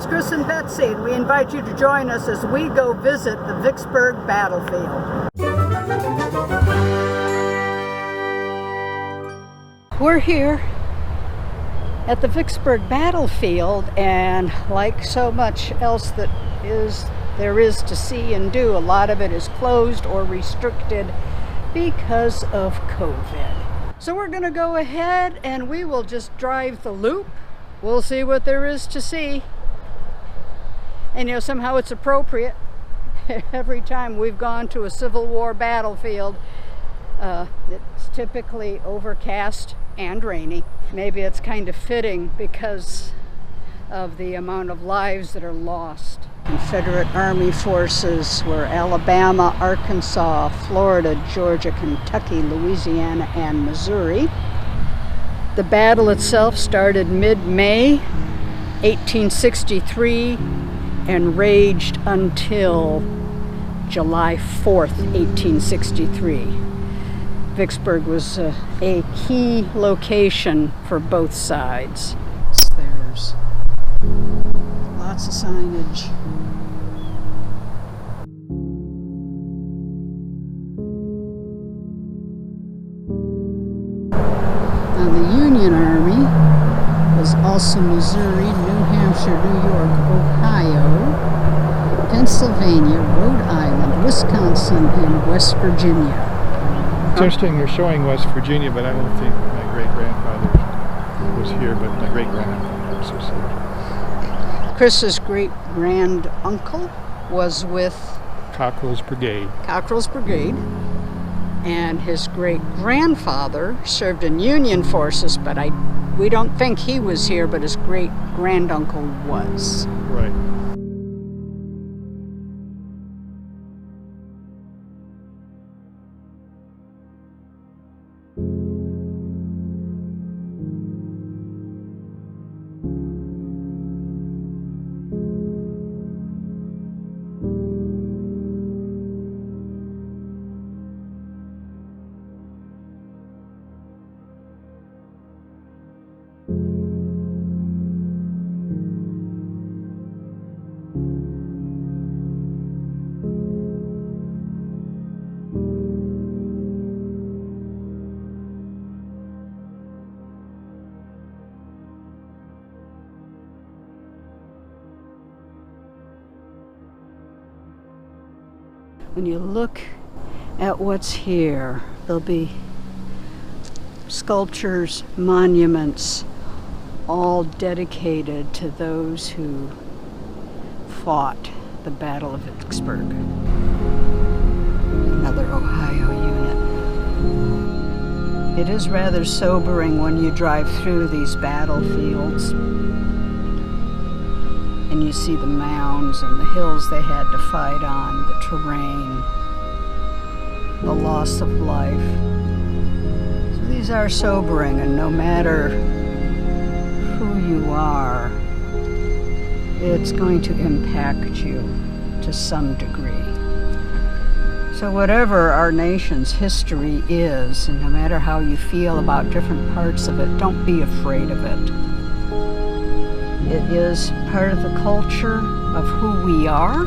Chris and Betsy, and we invite you to join us as we go visit the Vicksburg battlefield. We're here at the Vicksburg battlefield, and like so much else that there is to see and do, a lot of it is closed or restricted because of COVID. So we're going to go ahead and we will just drive the loop. We'll see what there is to see. And you know, somehow it's appropriate. Every time we've gone to a Civil War battlefield, it's typically overcast and rainy. Maybe it's kind of fitting because of the amount of lives that are lost. Confederate Army forces were Alabama, Arkansas, Florida, Georgia, Kentucky, Louisiana, and Missouri. The battle itself started mid-May 1863 and raged until July 4th, 1863. Vicksburg was a key location for both sides. There's lots of signage. Now the Union Army was also Missouri, New Hampshire, New York, Ohio, Pennsylvania, Rhode Island, Wisconsin, and West Virginia. It's interesting you're showing West Virginia, but I don't think my great-grandfather was here, but my great-grandfather was here. Chris's great-grand-uncle was with Cockrell's Brigade. Cockrell's Brigade, and his great-grandfather served in Union forces, but we don't think he was here, but his great-granduncle was. Right. When you look at what's here, there'll be sculptures, monuments, all dedicated to those who fought the Battle of Vicksburg. Another Ohio unit. It is rather sobering when you drive through these battlefields and you see the mounds and the hills they had to fight on, the terrain, the loss of life. So these are sobering, and no matter who you are, it's going to impact you to some degree. So whatever our nation's history is, and no matter how you feel about different parts of it, don't be afraid of it. It is part of the culture of who we are.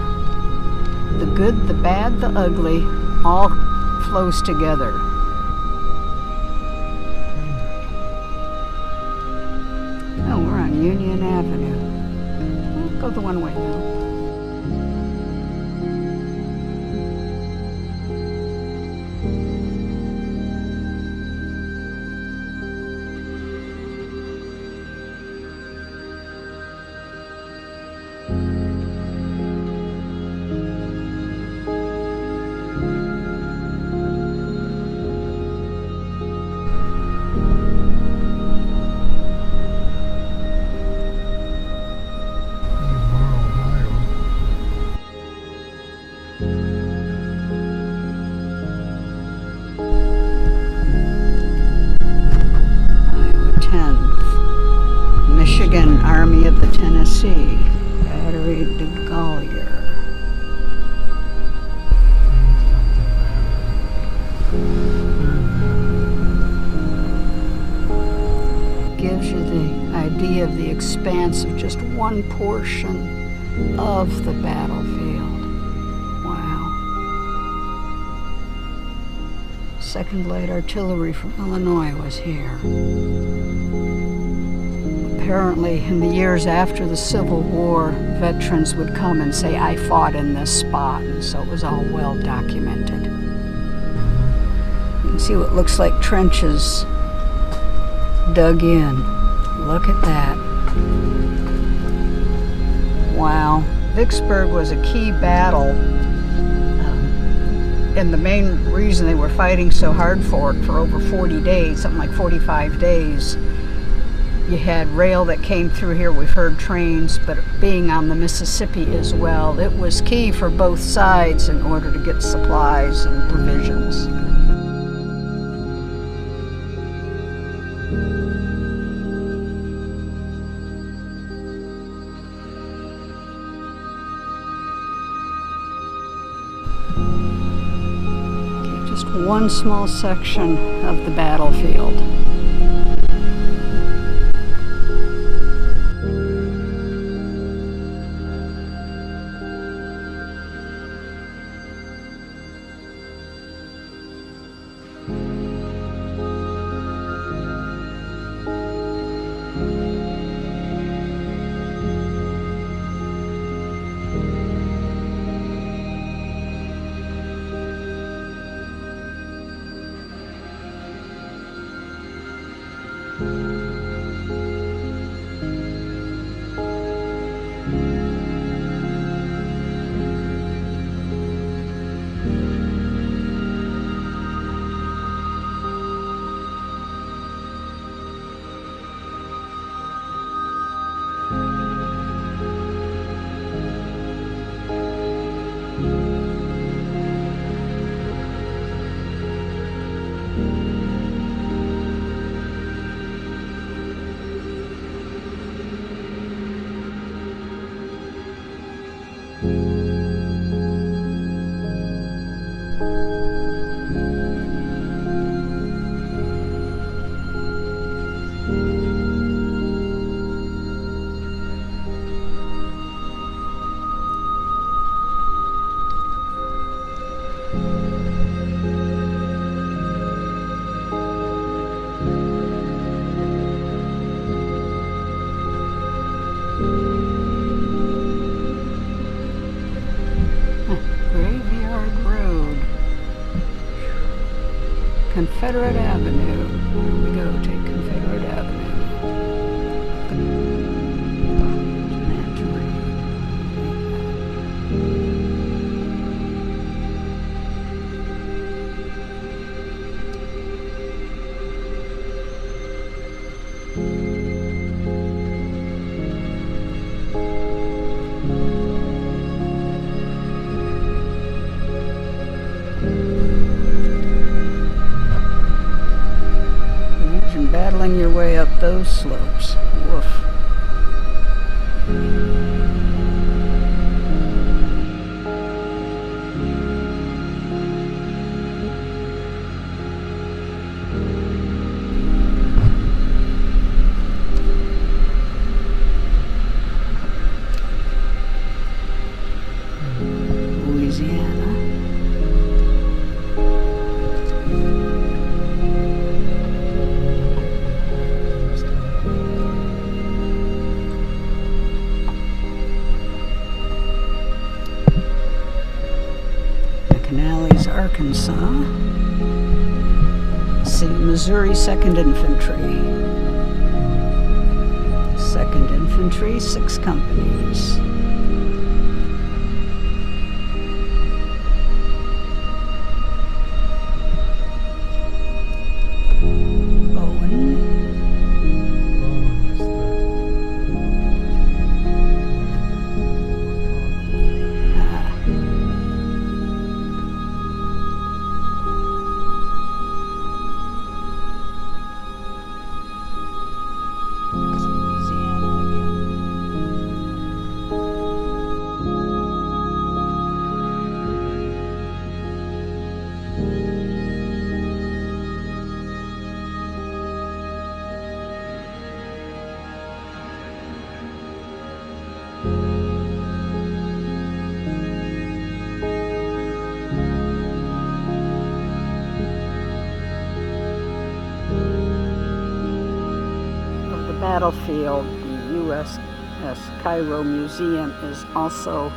The good, the bad, the ugly, all flows together. Oh, we're on Union Avenue. We'll go the one way now. Army of the Tennessee, Battery de Gallier. Gives you the idea of the expanse of just one portion of the battlefield. Wow. 2nd Light Artillery from Illinois was here. Apparently, in the years after the Civil War, veterans would come and say, I fought in this spot, and so it was all well documented. You can see what looks like trenches dug in. Look at that. Wow. Vicksburg was a key battle, and the main reason they were fighting so hard for it for over 40 days, something like 45 days. You had rail that came through here, we've heard trains, but being on the Mississippi as well, it was key for both sides in order to get supplies and provisions. Okay, just one small section of the battlefield. Confederate Avenue. Here we go, take Confederate Avenue. Battling your way up those slopes. Woof. Louisiana. Arkansas. See, Missouri 2nd Infantry. 2nd Infantry, 6 companies. Of the battlefield, the USS Cairo Museum is also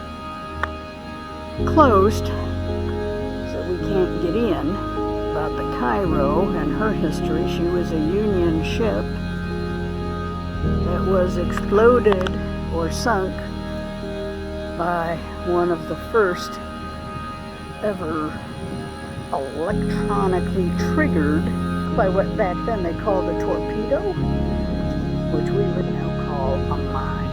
closed, so we can't get in. About the Cairo and her history, she was a Union ship that was exploded or sunk by one of the first ever electronically triggered, by what back then they called a torpedo, which we would now call a mine.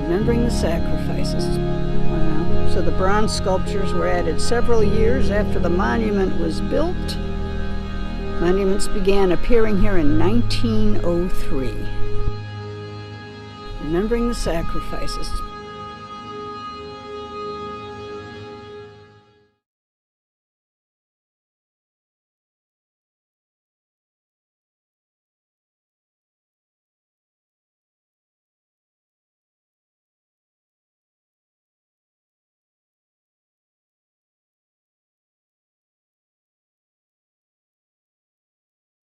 Remembering the sacrifices. Wow. So the bronze sculptures were added several years after the monument was built. Monuments began appearing here in 1903. Remembering the sacrifices.